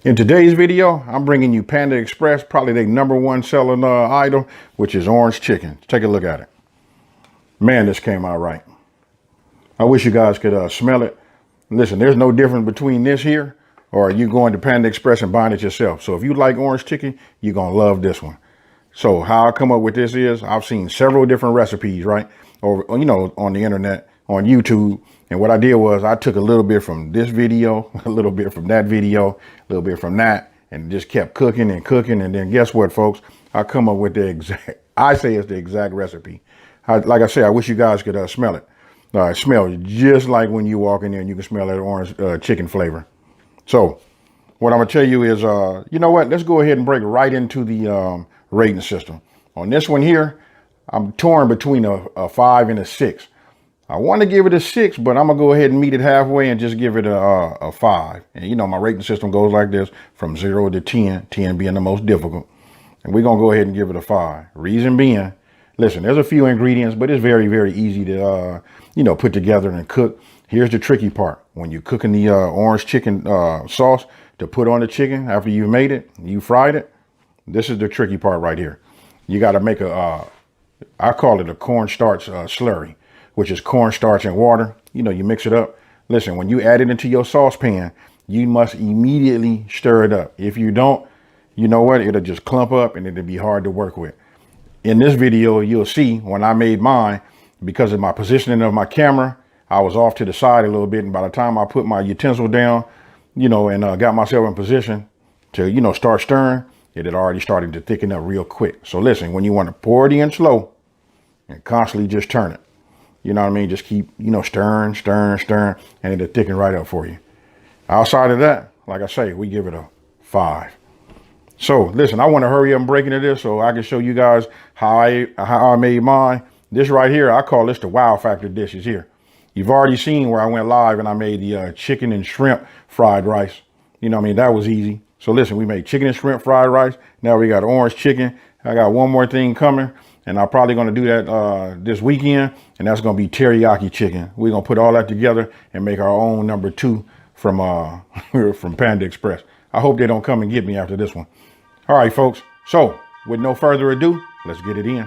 In today's video, I'm bringing you Panda Express, probably their #1 selling item, which is orange chicken. Take a look at it. Man, this came out right. I wish you guys could smell it. Listen, there's no difference between this here or you going to Panda Express and buying it yourself. So if you like orange chicken, you're going to love this one. So how I come up with this is I've seen several different recipes, right? Or, you know, on the internet, on YouTube. And what I did was I took a little bit from this video, a little bit from that video, a little bit from that, and just kept cooking and cooking. And then guess what, folks? I come up with the exact, I say it's the exact recipe. Like I said, I wish you guys could smell it. It smells just like when you walk in there and you can smell that orange chicken flavor. So what I'm gonna tell you is, you know what? Let's go ahead and break right into the rating system. On this one here, I'm torn between a 5 and a 6. I want to give it a 6, but I'm gonna go ahead and meet it halfway and just give it a 5. And you know, my rating system goes like this from 0 to 10, 10 being the most difficult. And we're gonna go ahead and give it a 5. Reason being, listen, there's a few ingredients, but it's very, very easy to, you know, put together and cook. Here's the tricky part. When you're cooking the orange chicken sauce to put on the chicken after you've made it, you fried it, this is the tricky part right here. You got to make I call it a corn starch slurry, which is corn starch and water. You know, you mix it up. Listen, when you add it into your saucepan, you must immediately stir it up. If you don't, you know what? It'll just clump up and it'll be hard to work with. In this video, you'll see when I made mine, because of my positioning of my camera, I was off to the side a little bit. And by the time I put my utensil down, you know, and got myself in position to, you know, start stirring, it had already started to thicken up real quick. So listen, when you want to pour it in slow and constantly just turn it, you know what I mean? Just keep, you know, stirring, and it'll thicken right up for you. Outside of that, like I say, we give it a 5. So listen, I want to hurry up and break into this so I can show you guys how I made mine. This right here, I call this the wow factor dishes here. You've already seen where I went live and I made the chicken and shrimp fried rice. You know what I mean? That was easy. So listen, we made chicken and shrimp fried rice. Now we got orange chicken. I got one more thing coming, and I'm probably going to do that this weekend, and that's going to be teriyaki chicken. We're going to put all that together and make our own #2 from from Panda Express. I hope they don't come and get me after this one. All right, folks. So with no further ado, let's get it in.